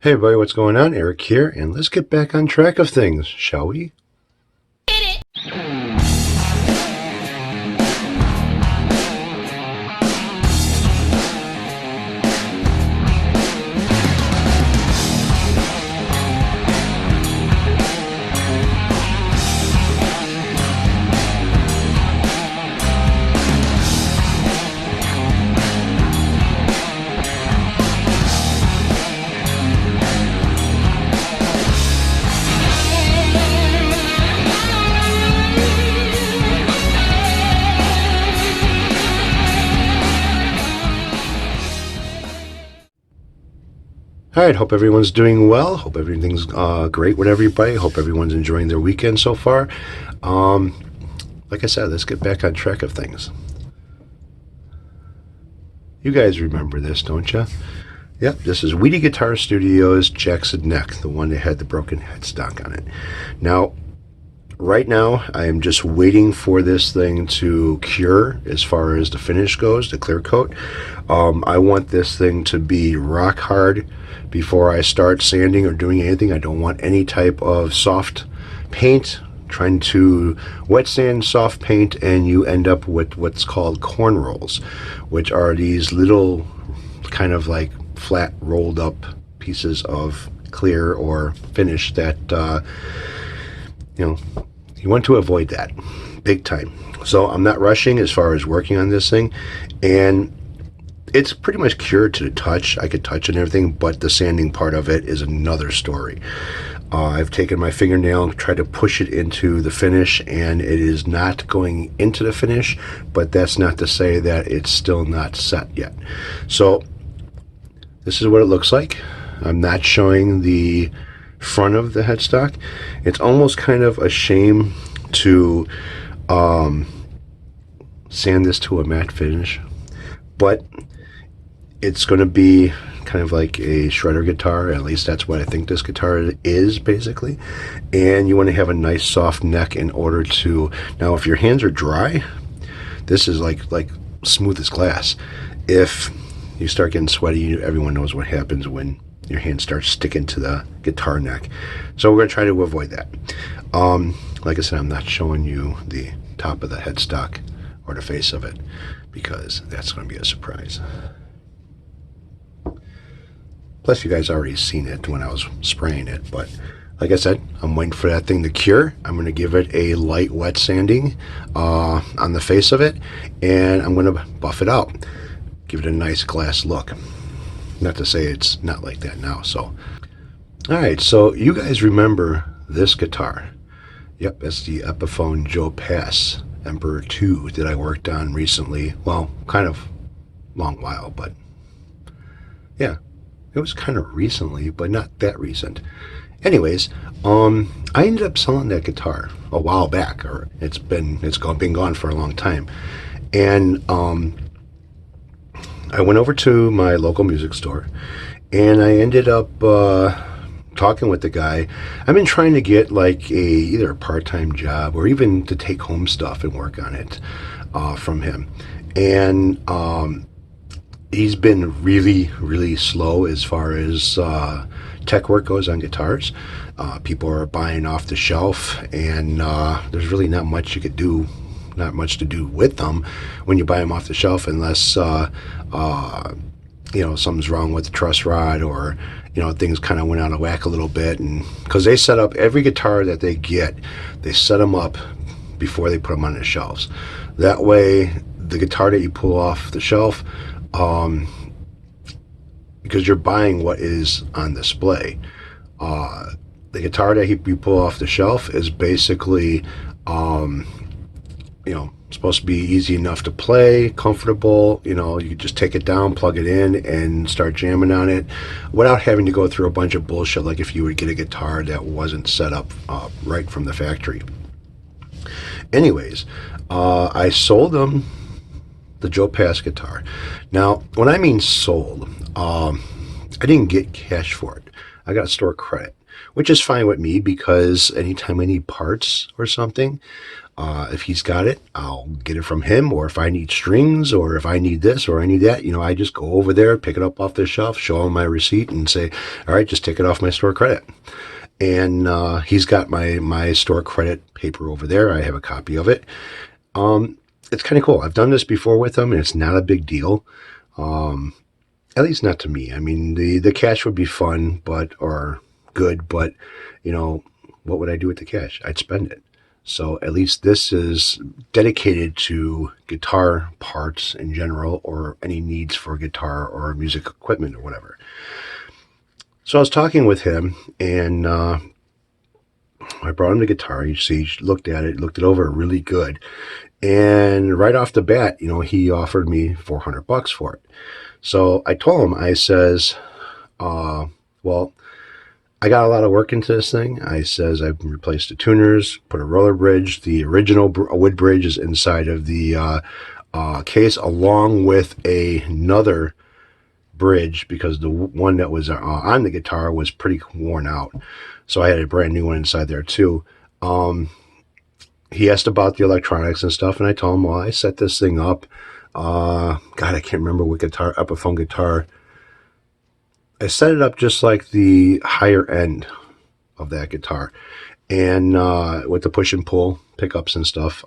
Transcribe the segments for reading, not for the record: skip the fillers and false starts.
Hey everybody, what's going on? Eric here, and let's get back on track of things, shall we? All right, hope everyone's doing well. Hope everything's great with everybody. Hope everyone's enjoying their weekend so far. Um, like I said, let's get back on track of things. You guys remember this, don't you? Yep, this is Weedy Guitar Studios Jackson Neck, the one that had the broken headstock on it. Now, right now, I am just waiting for this thing to cure as far as the finish goes, the clear coat. I want this thing to be rock hard before I start sanding or doing anything. I don't want any type of soft paint, trying to wet sand soft paint, and you end up with what's called corn rolls, which are these little kind of like flat rolled up pieces of clear or finish that you want to avoid that big time. So I'm not rushing as far as working on this thing, and it's pretty much cured to the touch. I could touch and everything, but the sanding part of it is another story. I've taken my fingernail and tried to push it into the finish, and it is not going into the finish, but that's not to say that it's still not set yet. So this is what it looks like. I'm not showing the front of the headstock. It's almost kind of a shame to sand this to a matte finish, but it's going to be kind of like a shredder guitar. At least that's what I think this guitar is, basically. And you want to have a nice soft neck in order to... Now, if your hands are dry, this is like smooth as glass. If you start getting sweaty, everyone knows what happens when your hand starts sticking to the guitar neck. So we're going to try to avoid that. Like I said, I'm not showing you the top of the headstock or the face of it, because that's going to be a surprise. Plus, you guys already seen it when I was spraying it, but like I said, I'm waiting for that thing to cure. I'm going to give it a light wet sanding on the face of it, and I'm going to buff it out, give it a nice glass look. Not to say it's not like that now. So, all right, so you guys remember this guitar? Yep, that's the Epiphone Joe Pass Emperor 2 that I worked on recently. Well, kind of long while, but yeah. It was kind of recently, but not that recent. Anyways, I ended up selling that guitar a while back, or it's been gone for a long time. And I went over to my local music store, and I ended up talking with the guy. I've been trying to get like either a part-time job or even to take home stuff and work on it from him. And he's been really slow as far as tech work goes on guitars. People are buying off the shelf, and there's really not much to do with them when you buy them off the shelf, unless something's wrong with the truss rod, or things kind of went out of whack a little bit. And because they set up every guitar that they get, they set them up before they put them on the shelves. That way, the guitar that you pull off the shelf, because you're buying what is on display. The guitar that you pull off the shelf is basically, supposed to be easy enough to play, comfortable. You could just take it down, plug it in, and start jamming on it without having to go through a bunch of bullshit like if you would get a guitar that wasn't set up right from the factory. Anyways, I sold them the Joe Pass guitar. Now, when I mean sold, I didn't get cash for it. I got store credit. which is fine with me because anytime I need parts or something, if he's got it, I'll get it from him. Or if I need strings, or if I need this or I need that, I just go over there, pick it up off the shelf, show him my receipt, and say, all right, just take it off my store credit. And he's got my store credit paper over there. I have a copy of it. It's kind of cool. I've done this before with him, and it's not a big deal. At least not to me. I mean, the cash would be fun, or good, but what would I do with the cash? I'd spend it. So at least this is dedicated to guitar parts in general, or any needs for guitar or music equipment or whatever. So I was talking with him, and I brought him the guitar. He looked at it, looked it over, really good. And right off the bat, he offered me $400 for it. So I told him, I says, well, I got a lot of work into this thing. I says, I've replaced the tuners, put a roller bridge. The original wood bridge is inside of the case, along with another bridge, because the one that was on the guitar was pretty worn out. So I had a brand new one inside there too. He asked about the electronics and stuff, and I told him, well, I set this thing up. God, I can't remember what guitar, Epiphone guitar. I set it up just like the higher end of that guitar, and with the push and pull pickups and stuff,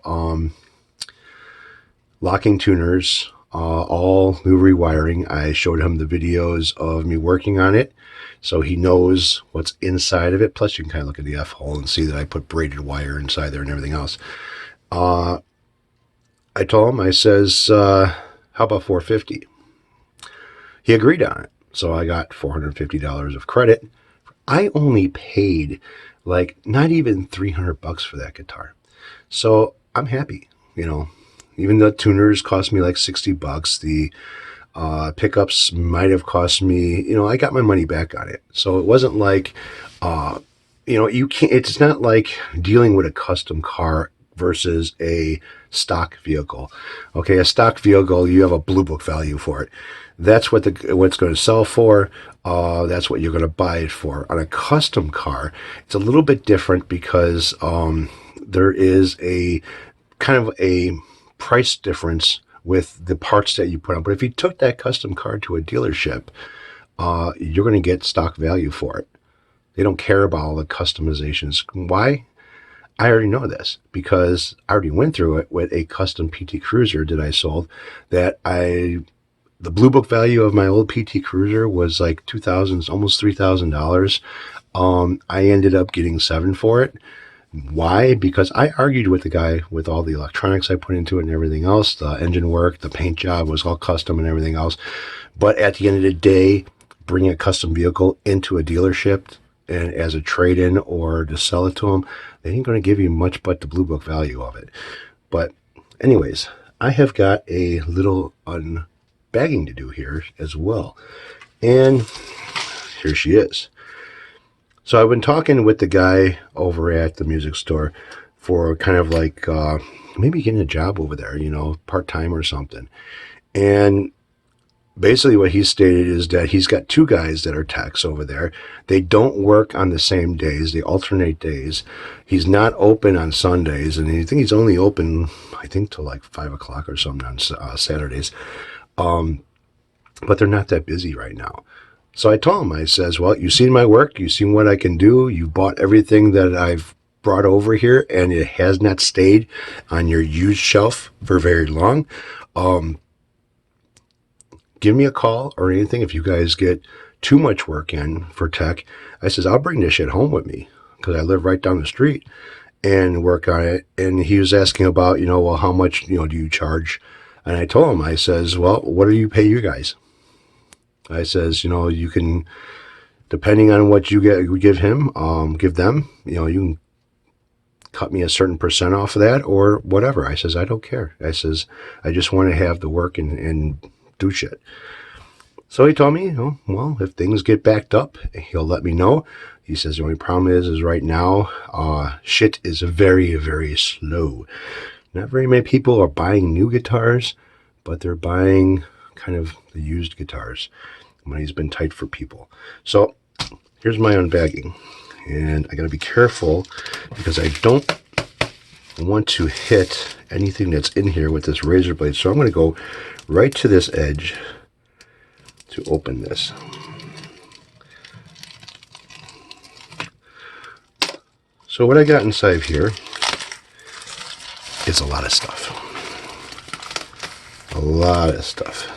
locking tuners, all new rewiring. I showed him the videos of me working on it, so he knows what's inside of it. Plus, you can kind of look at the F-hole and see that I put braided wire inside there and everything else. I told him, I says, how about $450? He agreed on it. So I got $450 of credit. I only paid like not even $300 for that guitar. So I'm happy, Even the tuners cost me like $60. The pickups might have cost me, I got my money back on it. So it wasn't like, you can't, it's not like dealing with a custom car versus a stock vehicle. Okay, a stock vehicle, you have a blue book value for it. That's what what's going to sell for. That's what you're going to buy it for. On a custom car, it's a little bit different because there is a kind of a price difference with the parts that you put on. But if you took that custom car to a dealership, you're going to get stock value for it. They don't care about all the customizations. Why? I already know this because I already went through it with a custom PT Cruiser that I sold. The blue book value of my old PT Cruiser was like $2,000, almost $3,000. I ended up getting $7,000 for it. Why? Because I argued with the guy with all the electronics I put into it and everything else. The engine work, the paint job was all custom and everything else. But at the end of the day, bringing a custom vehicle into a dealership and as a trade-in or to sell it to them, they ain't going to give you much but the blue book value of it. But anyways, I have got a little unbagging to do here as well. And here she is. So I've been talking with the guy over at the music store for kind of like maybe getting a job over there, part-time or something. And basically what he stated is that he's got two guys that are techs over there. They don't work on the same days. They alternate days. He's not open on Sundays, and I think he's only open, till like 5 o'clock or something on Saturdays. But they're not that busy right now. So I told him, I says, well, you've seen my work. You've seen what I can do. You bought everything that I've brought over here, and it has not stayed on your used shelf for very long. Give me a call or anything if you guys get too much work in for tech. I says, I'll bring this shit home with me because I live right down the street and work on it. And he was asking about, well, how much, do you charge? And I told him, I says, well, what do you pay you guys? I says, you can, depending on what you give him, give them, you can cut me a certain percent off of that or whatever. I says, I don't care. I says, I just want to have the work and do shit. So he told me, well, if things get backed up, he'll let me know. He says the only problem is right now, shit is very, very slow. Not very many people are buying new guitars, but they're buying kind of the used guitars. Money's been tight for people. So here's my unbagging. And I got to be careful because I don't want to hit anything that's in here with this razor blade. So I'm going to go right to this edge to open this. So what I got inside of here is a lot of stuff. A lot of stuff.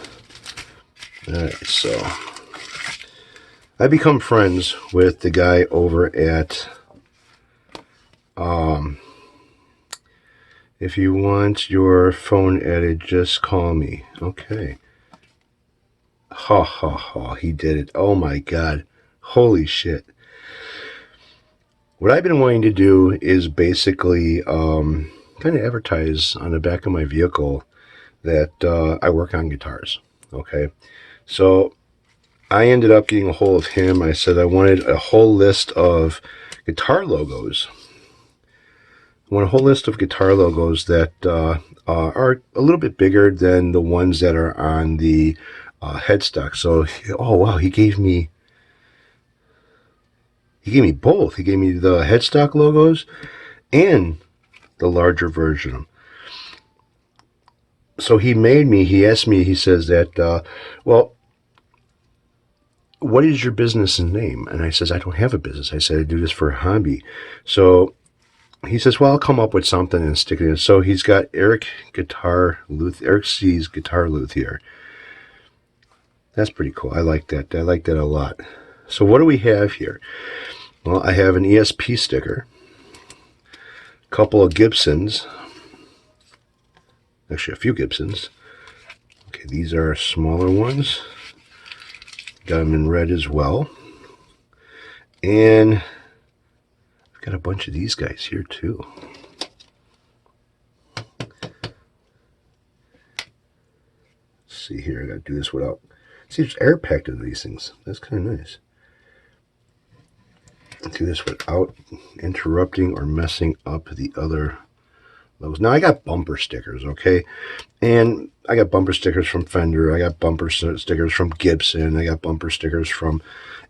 Alright, so I become friends with the guy over at if you want your phone added, just call me. Okay. Ha ha ha, he did it. Oh my god. Holy shit. What I've been wanting to do is basically kind of advertise on the back of my vehicle that I work on guitars. Okay. So I ended up getting a hold of him. I said I wanted a whole list of guitar logos. I want a whole list of guitar logos that are a little bit bigger than the ones that are on the headstock. So, oh wow, he gave me both. He gave me the headstock logos and the larger version. So he asked me, he says that, well, what is your business name? And I says, I don't have a business. I said, I do this for a hobby. So he says, well, I'll come up with something and stick it in. So he's got Eric C's Guitar Luthier. That's pretty cool. I like that. I like that a lot. So what do we have here? Well, I have an ESP sticker, a couple of Gibsons, actually a few Gibsons. Okay, these are smaller ones. Got them in red as well. And I've got a bunch of these guys here too. Let's see here, I gotta do this without, see, there's air packed into these things. That's kind of nice. Do this without interrupting or messing up the other logos. Now I got bumper stickers, okay? And I got bumper stickers from Fender. I got bumper stickers from Gibson. I got bumper stickers from,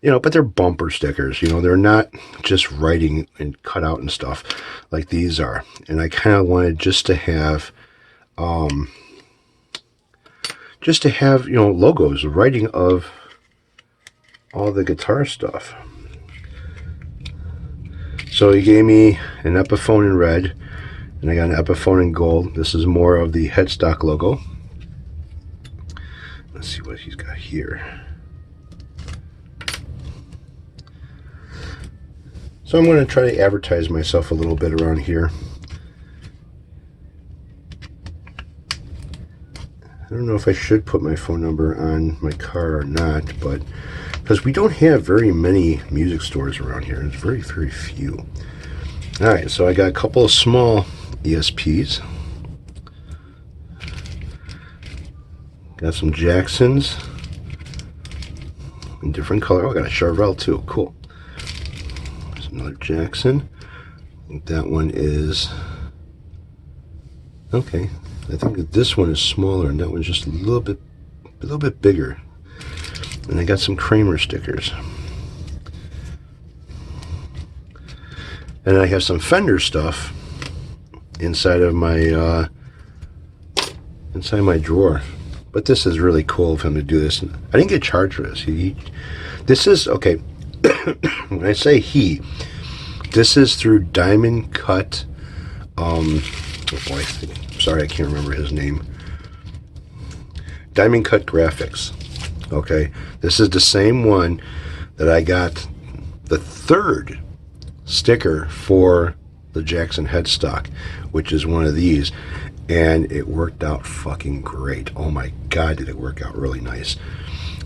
but they're bumper stickers. They're not just writing and cut out and stuff like these are. And I kind of wanted just to have, logos, writing of all the guitar stuff. So he gave me an Epiphone in red, and I got an Epiphone in gold. This is more of the headstock logo. Let's see what he's got here. So I'm going to try to advertise myself a little bit around here. I don't know if I should put my phone number on my car or not, but because we don't have very many music stores around here. There's very, very few. Alright, so I got a couple of small ESPs. Got some Jacksons in different color. Oh, I got a Charvel too. Cool. There's another Jackson. I think that one is okay. I think that this one is smaller and that one's just a little bit bigger. And I got some Kramer stickers. And I have some Fender stuff inside of my drawer. But this is really cool of him to do this. I didn't get charged for this. This is okay. When I say he, this is through Diamond Cut. Oh boy, sorry, I can't remember his name. Diamond Cut Graphics. Okay, this is the same one that I got the third sticker for the Jackson headstock, which is one of these, and it worked out fucking great. Oh my god, did it work out really nice.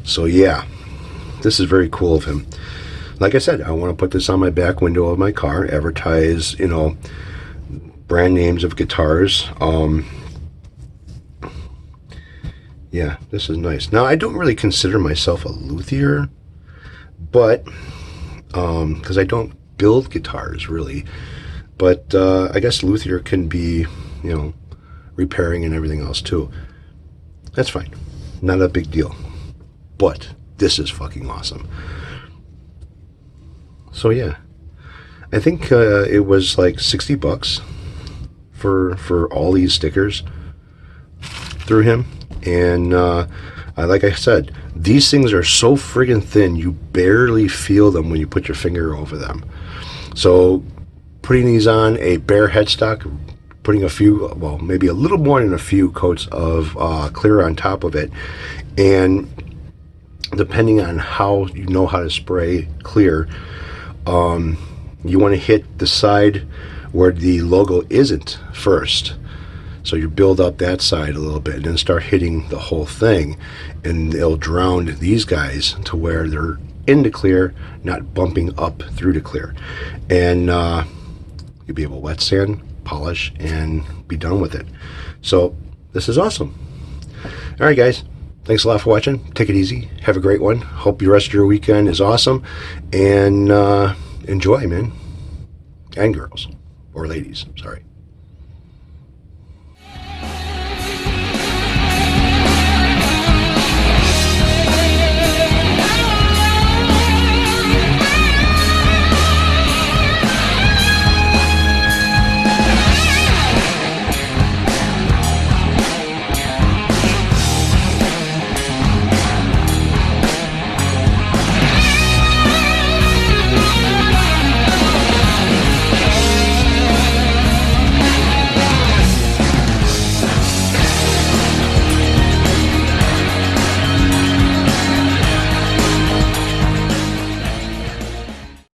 So yeah, this is very cool of him. Like I said, I want to put this on my back window of my car, advertise, brand names of guitars. Yeah, this is nice. Now, I don't really consider myself a luthier, but because I don't build guitars really, but I guess luthier can be, repairing and everything else too. That's fine, not a big deal. But this is fucking awesome. So yeah, I think it was like $60 for all these stickers through him. And like I said, these things are so friggin' thin, you barely feel them when you put your finger over them. So putting these on a bare headstock, putting a few, well, maybe a little more than a few coats of clear on top of it, and depending on how you know how to spray clear, you want to hit the side where the logo isn't first. So you build up that side a little bit and then start hitting the whole thing, and it'll drown these guys to where they're into clear, not bumping up through to clear. And you'll be able to wet sand, polish, and be done with it. So this is awesome. All right, guys. Thanks a lot for watching. Take it easy. Have a great one. Hope the rest of your weekend is awesome. And enjoy, man. And girls. Or ladies. Sorry.